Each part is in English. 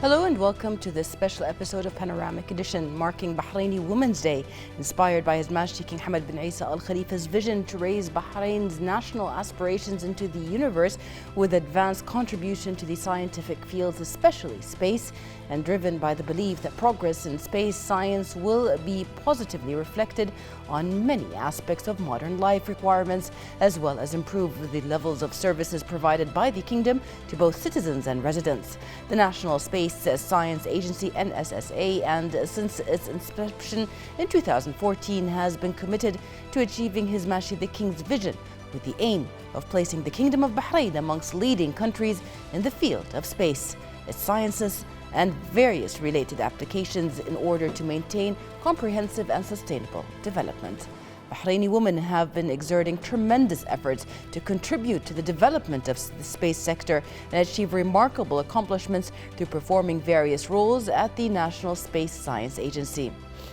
Hello and welcome to this special episode of Panoramic Edition marking Bahraini Women's Day, inspired by His Majesty King Hamad bin Isa Al Khalifa's vision to raise Bahrain's national aspirations into the universe with advanced contribution to the scientific fields, especially space, and driven by the belief that progress in space science will be positively reflected on many aspects of modern life requirements, as well as improve the levels of services provided by the kingdom to both citizens and residents. The National Space Science Agency, NSSA, and since its inception in 2014 has been committed to achieving His Majesty the King's vision with the aim of placing the Kingdom of Bahrain amongst leading countries in the field of space, its sciences, and various related applications in order to maintain comprehensive and sustainable development. Bahraini women have been exerting tremendous efforts to contribute to the development of the space sector and achieve remarkable accomplishments through performing various roles at the National Space Science Agency.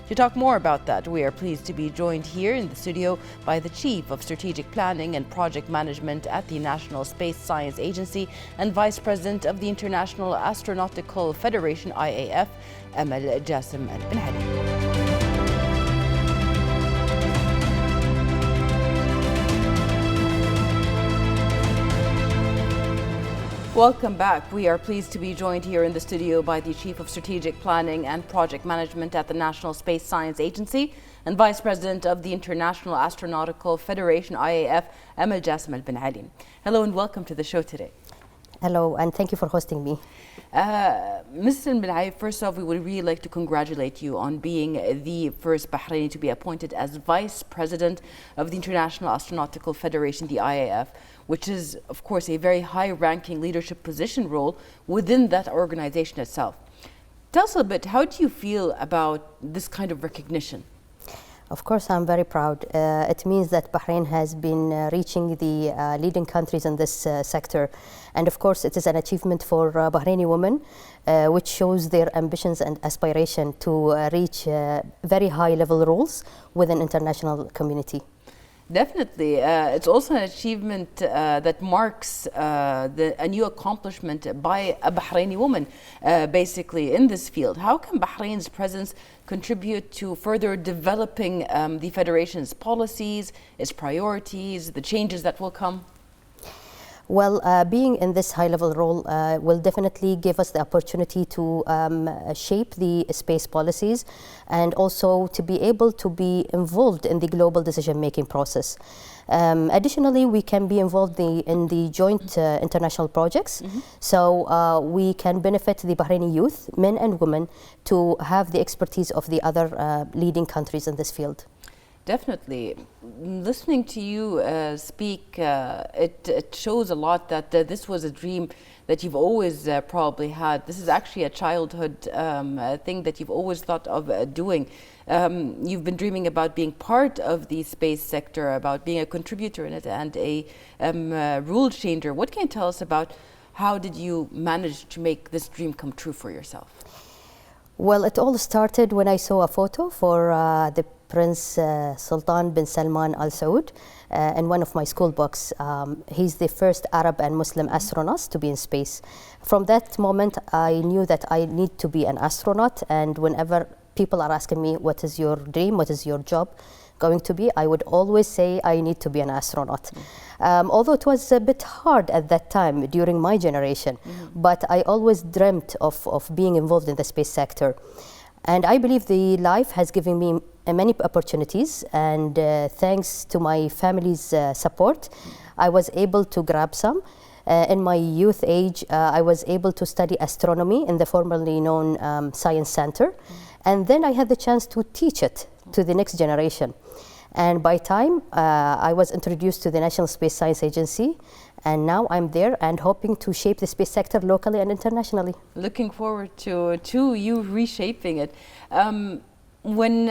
To talk more about that, we are pleased to be joined here in the studio by the Chief of Strategic Planning and Project Management at the National Space Science Agency and Vice President of the International Astronautical Federation, IAF, Amal Jassim AlBinali. Welcome back. We are pleased to be joined here in the studio by the Chief of Strategic Planning and Project Management at the National Space Science Agency and Vice President of the International Astronautical Federation, IAF, Amal Jassim AlBinali. Hello and welcome to the show today. Hello, and thank you for hosting me. Mr. AlBinali, first off, we would really like to congratulate you on being the first Bahraini to be appointed as Vice President of the International Astronautical Federation, the IAF, which is, of course, a very high-ranking leadership position role within that organization itself. Tell us a bit, how do you feel about this kind of recognition? Of course, I'm very proud. It means that Bahrain has been reaching the leading countries in this sector. And of course, it is an achievement for Bahraini women, which shows their ambitions and aspiration to reach very high-level roles within international community. Definitely. It's also an achievement that marks a new accomplishment by a Bahraini woman, basically, in this field. How can Bahrain's presence contribute to further developing the Federation's policies, its priorities, the changes that will come? Well, being in this high-level role will definitely give us the opportunity to shape the space policies and also to be able to be involved in the global decision-making process. Additionally, we can be involved in the joint international projects, so we can benefit the Bahraini youth, men and women, to have the expertise of the other leading countries in this field. Definitely. Listening to you speak, it shows a lot that this was a dream that you've always probably had. This is actually a childhood thing that you've always thought of doing. You've been dreaming about being part of the space sector, about being a contributor in it and a rule changer. What can you tell us about how did you manage to make this dream come true for yourself? Well, it all started when I saw a photo for the Prince Sultan bin Salman Al Saud in one of my school books. He's the first Arab and Muslim astronaut to be in space. From that moment, I knew that I need to be an astronaut, and whenever people are asking me, what is your dream, what is your job going to be, I would always say I need to be an astronaut. Although it was a bit hard at that time during my generation, but I always dreamt of being involved in the space sector. And I believe the life has given me many opportunities, and thanks to my family's support, I was able to grab some. In my youth age, I was able to study astronomy in the formerly known Science Center, and then I had the chance to teach it to the next generation. And by time, I was introduced to the National Space Science Agency, and now I'm there and hoping to shape the space sector locally and internationally. Looking forward to you reshaping it. When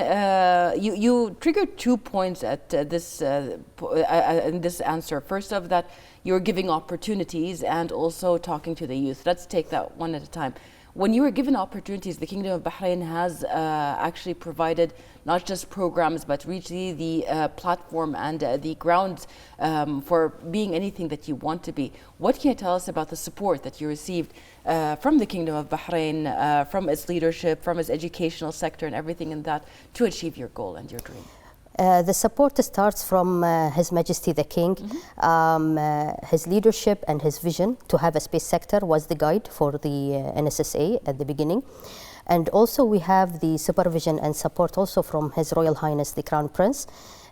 you triggered 2 points at this in this answer. First of that, you're giving opportunities and also talking to the youth. Let's take that one at a time. When you were given opportunities, the Kingdom of Bahrain has actually provided not just programs, but really the platform and the ground for being anything that you want to be. What can you tell us about the support that you received from the Kingdom of Bahrain, from its leadership, from its educational sector and everything in that to achieve your goal and your dream? The support starts from His Majesty the King. His leadership and his vision to have a space sector was the guide for the NSSA at the beginning. And also we have the supervision and support also from His Royal Highness the Crown Prince.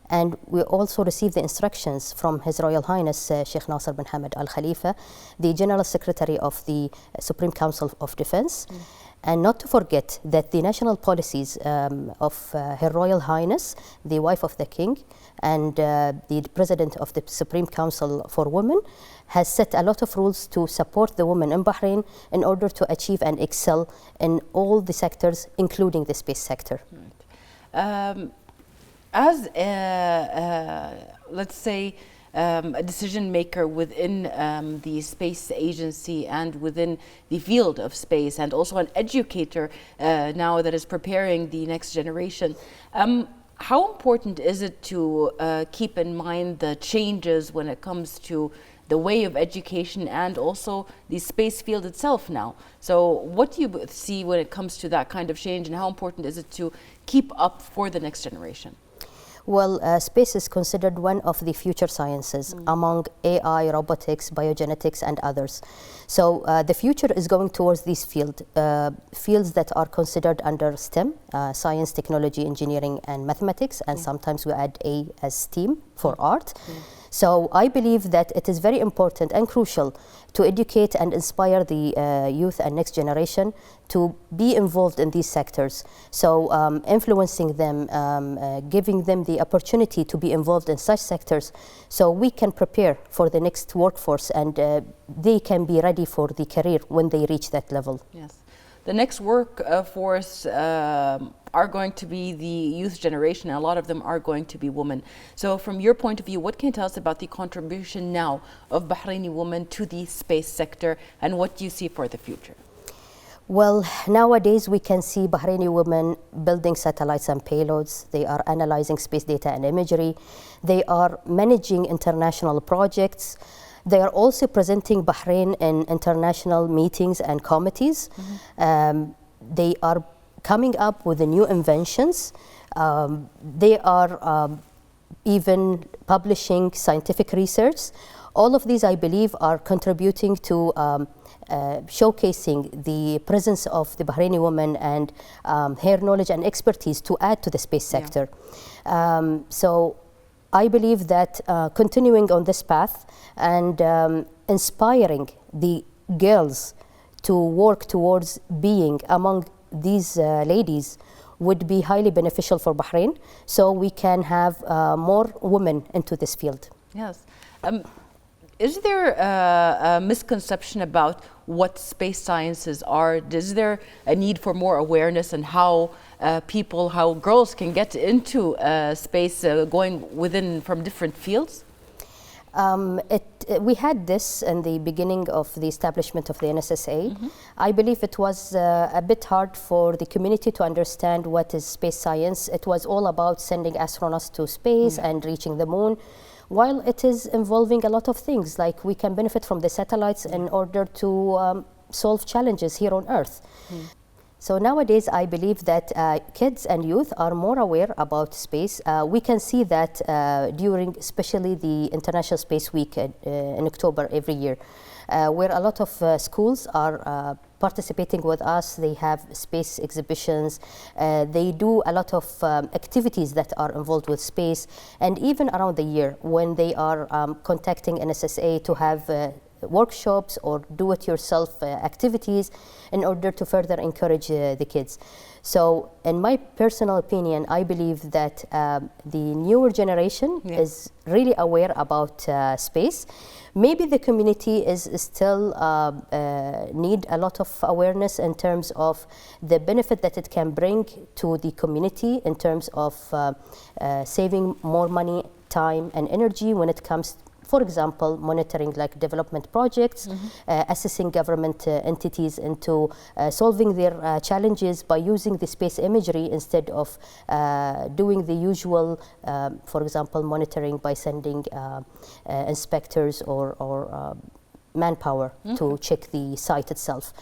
And we also received the instructions from His Royal Highness Sheikh Nasser bin Hamad Al Khalifa, the General Secretary of the Supreme Council of Defense. And not to forget that the national policies of Her Royal Highness, the wife of the King, and the President of the Supreme Council for Women, has set a lot of rules to support the women in Bahrain in order to achieve and excel in all the sectors, including the space sector. Right. As let's say, a decision maker within the space agency and within the field of space, and also an educator now that is preparing the next generation, how important is it to keep in mind the changes when it comes to the way of education and also the space field itself now? So what do you see when it comes to that kind of change, and how important is it to keep up for the next generation? Well, space is considered one of the future sciences among AI, robotics, biogenetics, and others. So the future is going towards these fields that are considered under STEM, science, technology, engineering, and mathematics, and sometimes we add A as STEAM for art. So I believe that it is very important and crucial to educate and inspire the youth and next generation to be involved in these sectors. So influencing them, giving them the opportunity to be involved in such sectors so we can prepare for the next workforce and they can be ready for the career when they reach that level. Yes. The next workforce are going to be the youth generation, and a lot of them are going to be women. So from your point of view, what can you tell us about the contribution now of Bahraini women to the space sector, and what do you see for the future? Well, nowadays we can see Bahraini women building satellites and payloads. They are analyzing space data and imagery. They are managing international projects. They are also presenting Bahrain in international meetings and committees. They are coming up with the new inventions. They are even publishing scientific research. All of these, I believe, are contributing to showcasing the presence of the Bahraini woman and her knowledge and expertise to add to the space sector. So I believe that continuing on this path and inspiring the girls to work towards being among these ladies would be highly beneficial for Bahrain, so we can have more women into this field. Yes. Is there a misconception about what space sciences are? Is there a need for more awareness on how how girls can get into space going within from different fields? We had this in the beginning of the establishment of the NSSA. I believe it was a bit hard for the community to understand what is space science. It was all about sending astronauts to space and reaching the moon, while it is involving a lot of things, like we can benefit from the satellites in order to solve challenges here on Earth. So nowadays, I believe that kids and youth are more aware about space. We can see that during especially the International Space Week in October every year, where a lot of schools are participating with us. They have space exhibitions. They do a lot of activities that are involved with space. And even around the year, when they are contacting NSSA to have workshops or do-it-yourself activities in order to further encourage the kids. So in my personal opinion, I believe that the newer generation is really aware about space. Maybe the community is still need a lot of awareness in terms of the benefit that it can bring to the community in terms of saving more money, time and energy when it comes For example, monitoring like development projects, assessing government entities into solving their challenges by using the space imagery instead of doing the usual, for example, monitoring by sending inspectors or manpower to check the site itself.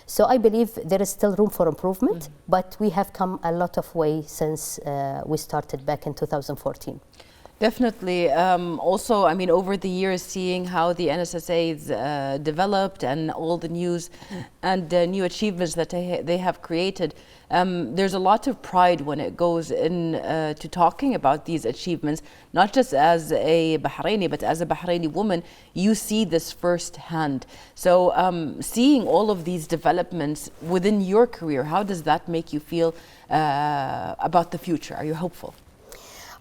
So I believe there is still room for improvement, but we have come a lot of way since we started back in 2014. Definitely. Also, I mean, over the years, seeing how the NSSA developed and all the news and new achievements that they have created, there's a lot of pride when it goes in to talking about these achievements, not just as a Bahraini, but as a Bahraini woman. You see this firsthand. So seeing all of these developments within your career, how does that make you feel about the future? Are you hopeful?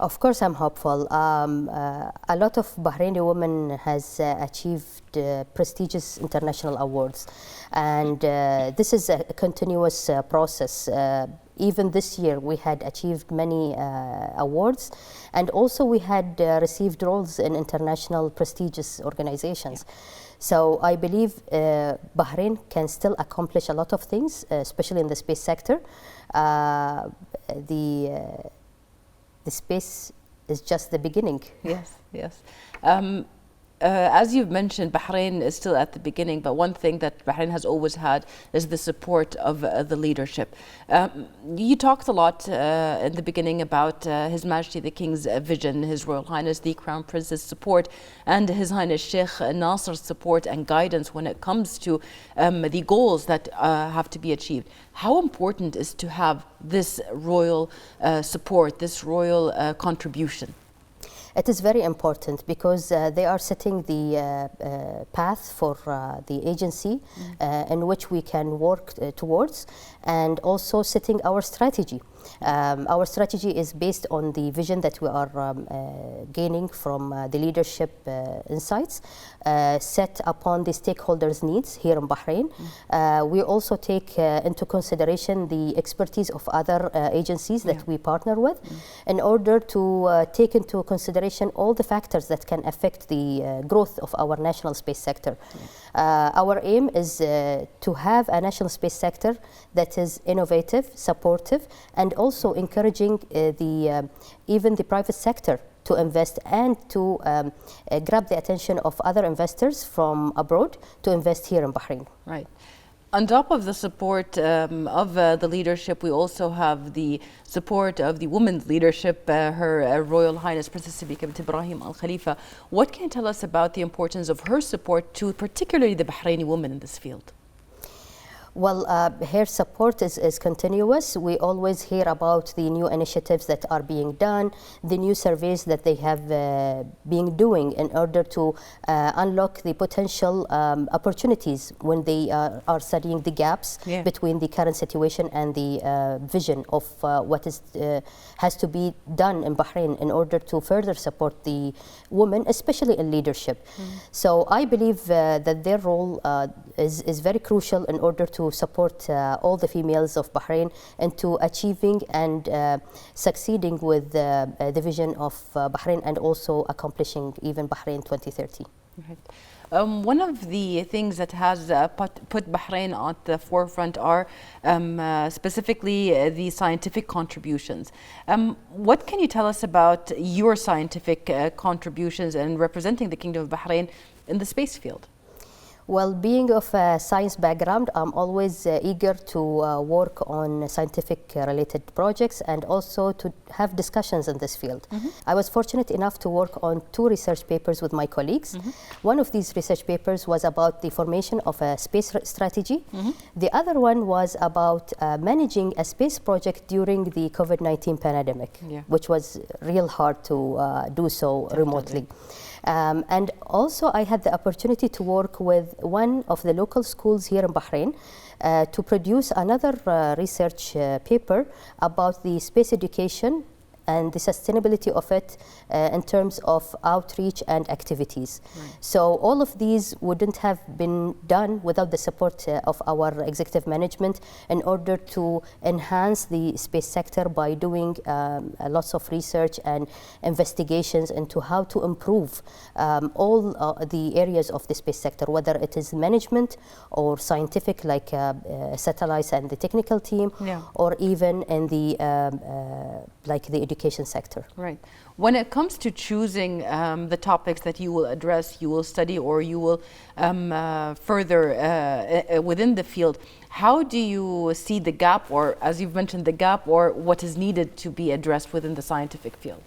Of course, I'm hopeful. A lot of Bahraini women has achieved prestigious international awards, and this is a continuous process. Even this year, we had achieved many awards, and also we had received roles in international prestigious organizations. So I believe Bahrain can still accomplish a lot of things, especially in the space sector. The space is just the beginning. Yes, yes. As you've mentioned, Bahrain is still at the beginning, but one thing that Bahrain has always had is the support of the leadership. You talked a lot in the beginning about His Majesty the King's vision, His Royal Highness the Crown Prince's support, and His Highness Sheikh Nasser's support and guidance when it comes to the goals that have to be achieved. How important is to have this royal support, this royal contribution? It is very important because they are setting the path for the agency in which we can work towards, and also setting our strategy. Our strategy is based on the vision that we are gaining from the leadership insights set upon the stakeholders' needs here in Bahrain. We also take into consideration the expertise of other agencies that we partner with in order to take into consideration all the factors that can affect the growth of our national space sector. Our aim is to have a national space sector that is innovative, supportive, and also encouraging even the private sector to invest and to grab the attention of other investors from abroad to invest here in Bahrain. Right. On top of the support of the leadership, we also have the support of the women's leadership, Her Royal Highness Princess bint Ibrahim Al Khalifa. What can you tell us about the importance of her support to particularly the Bahraini women in this field? Well, her support is continuous. We always hear about the new initiatives that are being done, the new surveys that they have been doing in order to unlock the potential opportunities when they are studying the gaps between the current situation and the vision of what has to be done in Bahrain in order to further support the women, especially in leadership. So I believe that their role is very crucial in order to support all the females of Bahrain into achieving and succeeding with the vision of Bahrain and also accomplishing even Bahrain 2030. Right. One of the things that has put Bahrain at the forefront are specifically the scientific contributions. What can you tell us about your scientific contributions and representing the Kingdom of Bahrain in the space field? Well, being of a science background, I'm always eager to work on scientific related projects and also to have discussions in this field. I was fortunate enough to work on 2 research papers with my colleagues. One of these research papers was about the formation of a space strategy. The other one was about managing a space project during the COVID-19 pandemic, which was real hard to do so remotely. And also I had the opportunity to work with one of the local schools here in Bahrain to produce another research paper about the space education and the sustainability of it in terms of outreach and activities. Right. So all of these wouldn't have been done without the support of our executive management in order to enhance the space sector by doing lots of research and investigations into how to improve all the areas of the space sector, whether it is management or scientific, like satellites and the technical team, or even in the like the education sector. Right. When it comes to choosing the topics that you will address, you will study, or you will further within the field, how do you see the gap, or as you've mentioned, the gap, or what is needed to be addressed within the scientific field?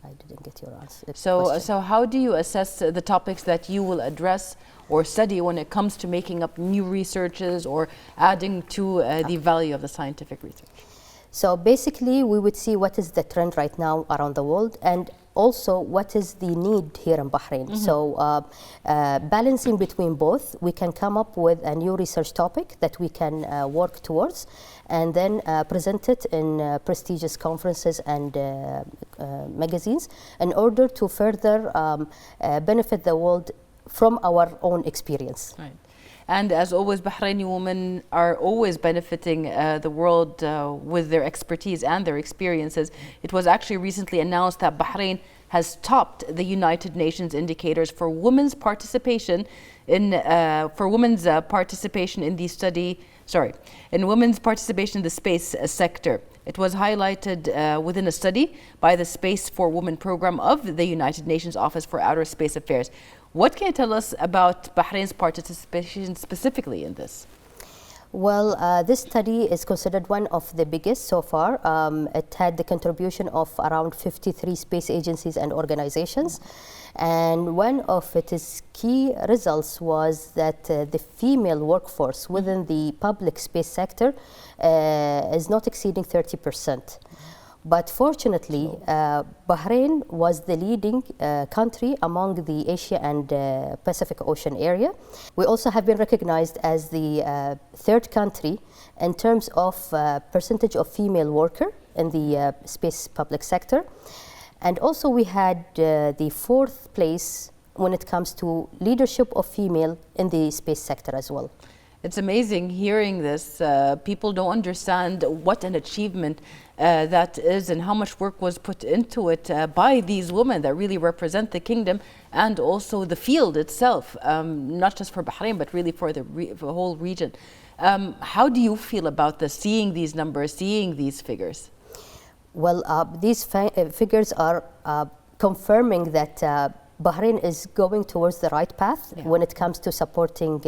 I didn't get your answer. So how do you assess the topics that you will address or study when it comes to making up new researches or adding to the value of the scientific research? So basically, we would see what is the trend right now around the world, and also what is the need here in Bahrain. Mm-hmm. So balancing between both, we can come up with a new research topic that we can work towards, and then present it in prestigious conferences and magazines in order to further benefit the world from our own experience. Right. And as always, Bahraini women are always benefiting the world with their expertise and their experiences. It was actually recently announced that Bahrain has topped the United Nations indicators for women's participation in women's participation in the space sector. It was highlighted within a study by the Space for Women program of the United Nations Office for Outer Space Affairs. What can you tell us about Bahrain's participation specifically in this? Well, this study is considered one of the biggest so far. It had the contribution of around 53 space agencies and organizations. And one of its key results was that the female workforce within the public space sector is not exceeding 30%. But fortunately, Bahrain was the leading country among the Asia and Pacific Ocean area. We also have been recognized as the third country in terms of percentage of female worker in the space public sector. And also we had the fourth place when it comes to leadership of female in the space sector as well. It's amazing hearing this. People don't understand what an achievement that is and how much work was put into it by these women that really represent the kingdom and also the field itself, not just for Bahrain, but really for the whole region. How do you feel about this, seeing these numbers, seeing these figures? Well, these figures are confirming that Bahrain is going towards the right path when it comes to supporting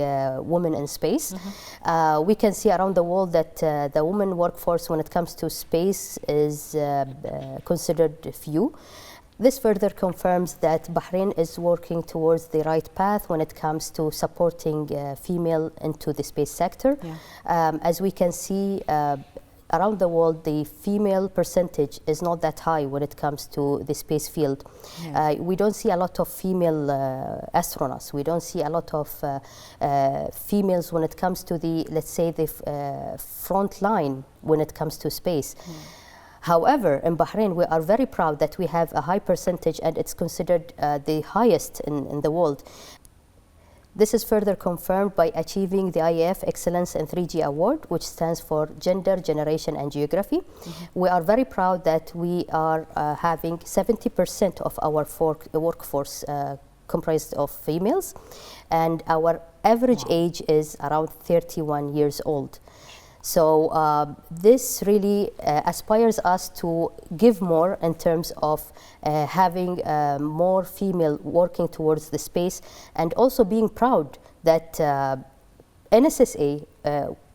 women in space. Mm-hmm. We can see around the world that the women workforce when it comes to space is considered few. This further confirms that Bahrain is working towards the right path when it comes to supporting female into the space sector. Yeah. As we can see, around the world, the female percentage is not that high when it comes to the space field. Yeah. We don't see a lot of female astronauts. We don't see a lot of females when it comes to the, let's say, the front line when it comes to space. Yeah. However, in Bahrain, we are very proud that we have a high percentage, and it's considered the highest in the world. This is further confirmed by achieving the IAF Excellence in 3G Award, which stands for Gender, Generation and Geography. Mm-hmm. We are very proud that we are having 70% of our workforce comprised of females, and our average age is around 31 years old. So this really aspires us to give more in terms of having more female working towards the space, and also being proud that NSSA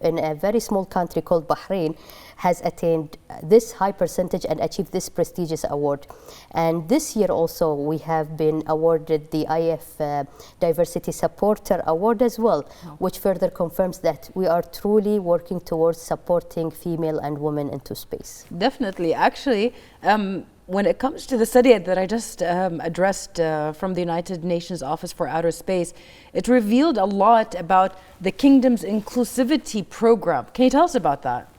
in a very small country called Bahrain has attained this high percentage and achieved this prestigious award. And this year also we have been awarded the IF Diversity Supporter Award as well, which further confirms that we are truly working towards supporting female and women into space. Definitely. Actually, when it comes to the study that I just addressed from the United Nations Office for Outer Space, it revealed a lot about the kingdom's inclusivity program. Can you tell us about that?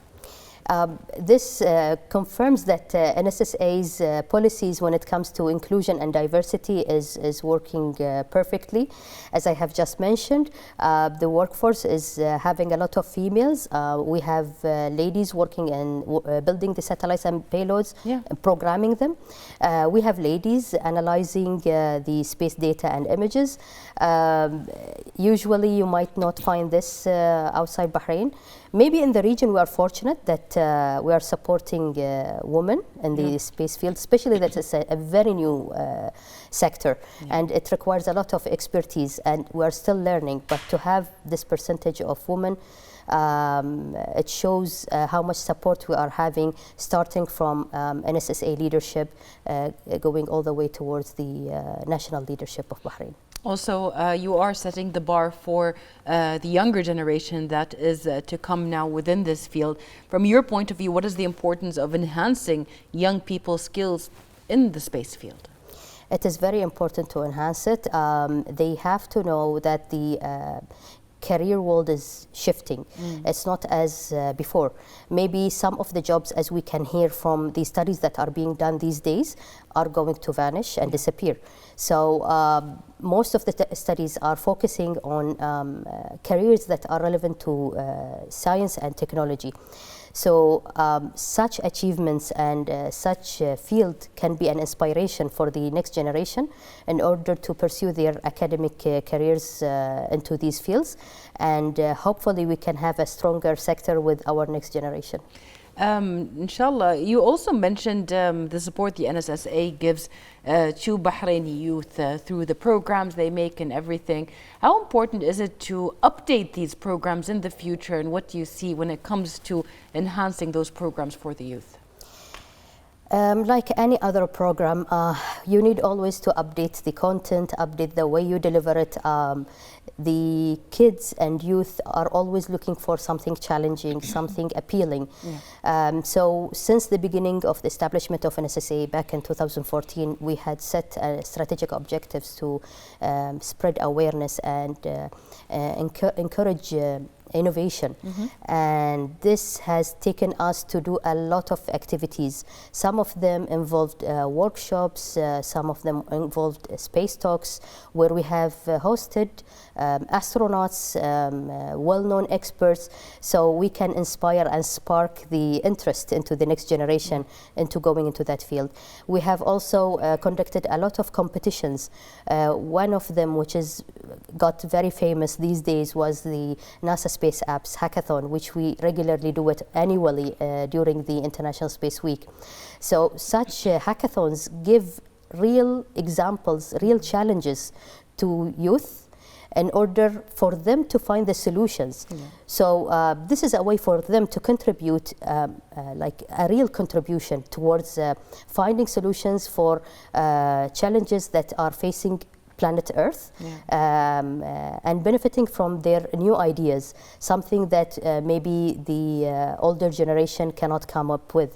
This confirms that NSSA's policies when it comes to inclusion and diversity is working perfectly. As I have just mentioned, the workforce is having a lot of females. We have ladies working in building the satellites and payloads, programming them. We have ladies analyzing the space data and images. Usually you might not find this outside Bahrain. Maybe in the region we are fortunate that we are supporting women in the space field, especially that it's a very new sector and it requires a lot of expertise, and we are still learning. But to have this percentage of women, it shows how much support we are having, starting from NSSA leadership, going all the way towards the national leadership of Bahrain. Also, you are setting the bar for the younger generation that is to come now within this field. From your point of view, what is the importance of enhancing young people's skills in the space field? It is very important to enhance it. They have to know that the career world is shifting. It's not as before. Maybe some of the jobs, as we can hear from the studies that are being done these days, are going to vanish and disappear. So most of the studies are focusing on careers that are relevant to science and technology. So such achievements and such field can be an inspiration for the next generation in order to pursue their academic careers into these fields. And hopefully we can have a stronger sector with our next generation. Inshallah. You also mentioned the support the NSSA gives to Bahraini youth through the programs they make and everything. How important is it to update these programs in the future, and what do you see when it comes to enhancing those programs for the youth? Like any other program, you need always to update the content, update the way you deliver it. The kids and youth are always looking for something challenging, something appealing. So since the beginning of the establishment of NSSA back in 2014, we had set strategic objectives to spread awareness and encourage innovation. And this has taken us to do a lot of activities. Some of them involved workshops, some of them involved space talks, where we have hosted astronauts, well-known experts, so we can inspire and spark the interest into the next generation into going into that field. We have also conducted a lot of competitions. One of them, which is got very famous these days, was the NASA Space Apps Hackathon, which we regularly do it annually during the International Space Week. So such hackathons give real examples, real challenges to youth in order for them to find the solutions. So this is a way for them to contribute, like a real contribution towards finding solutions for challenges that are facing planet Earth, and benefiting from their new ideas, something that maybe the older generation cannot come up with,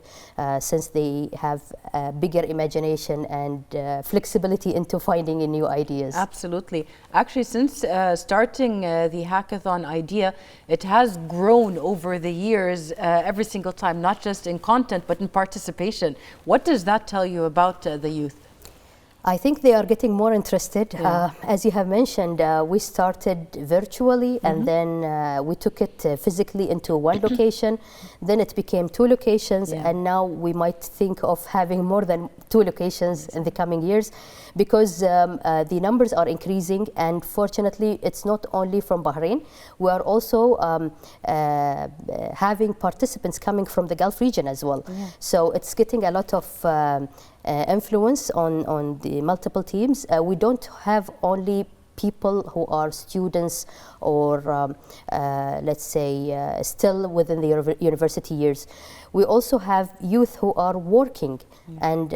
since they have a bigger imagination and flexibility into finding new ideas. Absolutely. Actually, since starting the hackathon idea, it has grown over the years every single time, not just in content, but in participation. What does that tell you about the youth? I think they are getting more interested. As you have mentioned, we started virtually, and then we took it physically into one location. Then it became 2 locations, and now we might think of having more than 2 locations in the coming years, because the numbers are increasing. And fortunately, it's not only from Bahrain. We are also having participants coming from the Gulf region as well. So it's getting a lot of influence on the multiple teams. We don't have only people who are students or let's say still within the university years. We also have youth who are working and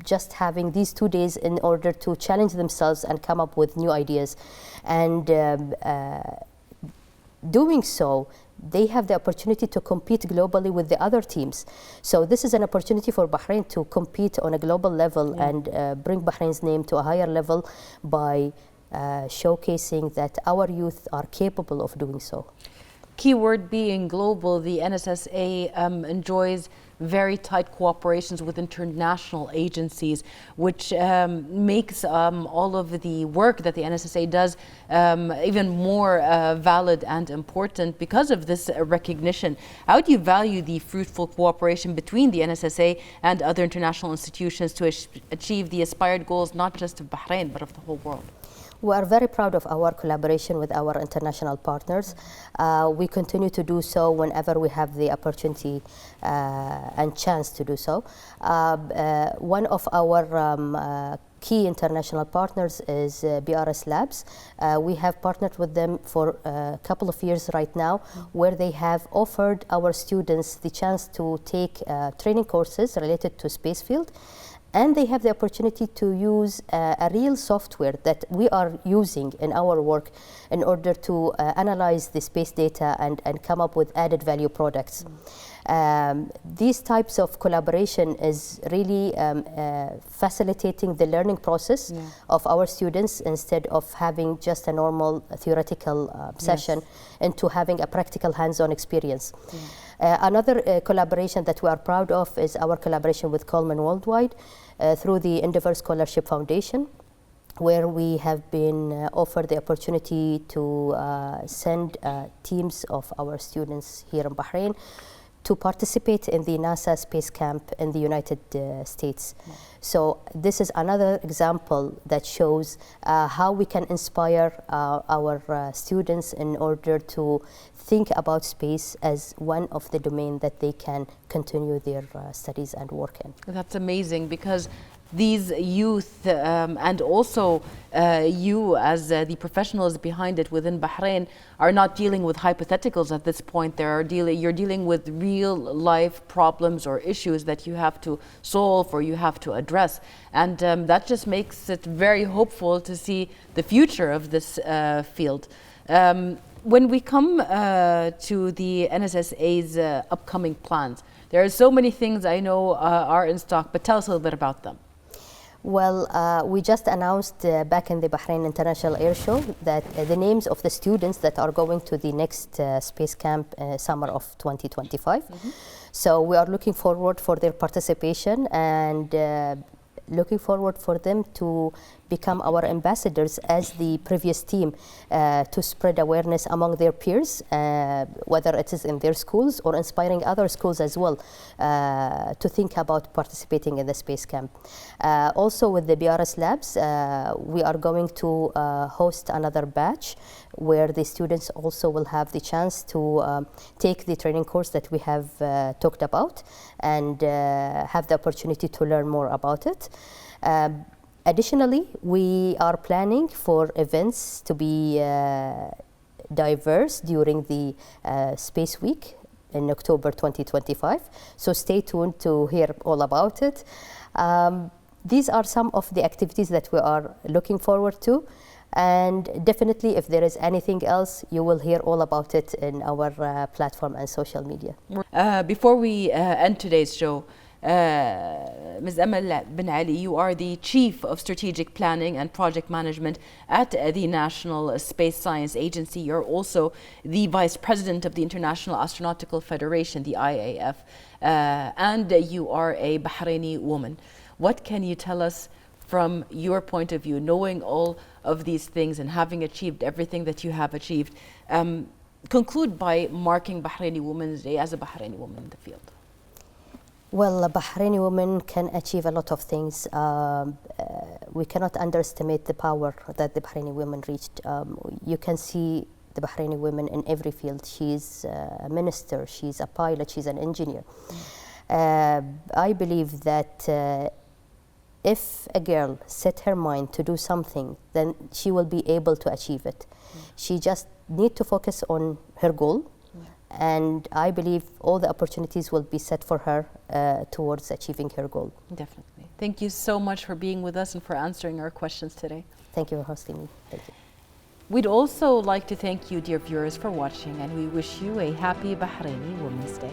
just having these 2 days in order to challenge themselves and come up with new ideas. And doing so, they have the opportunity to compete globally with the other teams. So this is an opportunity for Bahrain to compete on a global level and bring Bahrain's name to a higher level by showcasing that our youth are capable of doing so. keyword being global, the NSSA enjoys very tight cooperations with international agencies, which makes all of the work that the NSSA does even more valid and important because of this recognition. How do you value the fruitful cooperation between the NSSA and other international institutions to achieve the aspired goals, not just of Bahrain, but of the whole world? We are very proud of our collaboration with our international partners. We continue to do so whenever we have the opportunity and chance to do so. One of our key international partners is BRS Labs. We have partnered with them for a couple of years right now, where they have offered our students the chance to take training courses related to space field. And they have the opportunity to use a real software that we are using in our work in order to analyze the space data and come up with added value products. These types of collaboration is really facilitating the learning process of our students instead of having just a normal theoretical session into having a practical hands-on experience. Another collaboration that we are proud of is our collaboration with Coleman Worldwide through the Endeavour Scholarship Foundation, where we have been offered the opportunity to send teams of our students here in Bahrain to participate in the NASA Space Camp in the United States. So this is another example that shows how we can inspire our students in order to think about space as one of the domains that they can continue their studies and work in. That's amazing, because these youth and also you as the professionals behind it within Bahrain are not dealing with hypotheticals at this point. You're dealing with real life problems or issues that you have to solve or you have to address. And that just makes it very hopeful to see the future of this field. When we come to the NSSA's upcoming plans, there are so many things I know are in stock, but tell us a little bit about them. Well, we just announced back in the Bahrain International Air Show that the names of the students that are going to the next space camp summer of 2025. So we are looking forward for their participation and looking forward for them to become our ambassadors as the previous team to spread awareness among their peers, whether it is in their schools or inspiring other schools as well to think about participating in the space camp. Also with the BRS Labs, we are going to host another batch where the students also will have the chance to take the training course that we have talked about and have the opportunity to learn more about it. Additionally, we are planning for events to be diverse during the Space Week in October 2025. So stay tuned to hear all about it. These are some of the activities that we are looking forward to. And definitely, if there is anything else, you will hear all about it in our platform and social media. Before we end today's show, Ms. Amal AlBinali, you are the Chief of Strategic Planning and Project Management at the National Space Science Agency. You're also the Vice President of the International Astronautical Federation, the IAF, and you are a Bahraini woman. What can you tell us from your point of view, knowing all of these things and having achieved everything that you have achieved? Conclude by marking Bahraini Women's Day as a Bahraini woman in the field. Well, Bahraini women can achieve a lot of things. We cannot underestimate the power that the Bahraini women reached. You can see the Bahraini women in every field. She's a minister, she's a pilot, she's an engineer. I believe that if a girl set her mind to do something, then she will be able to achieve it. She just needs to focus on her goal. And I believe all the opportunities will be set for her towards achieving her goal. Definitely. Thank you so much for being with us and for answering our questions today. Thank you for hosting me. Thank you. We'd also like to thank you, dear viewers, for watching, and we wish you a happy Bahraini Women's Day.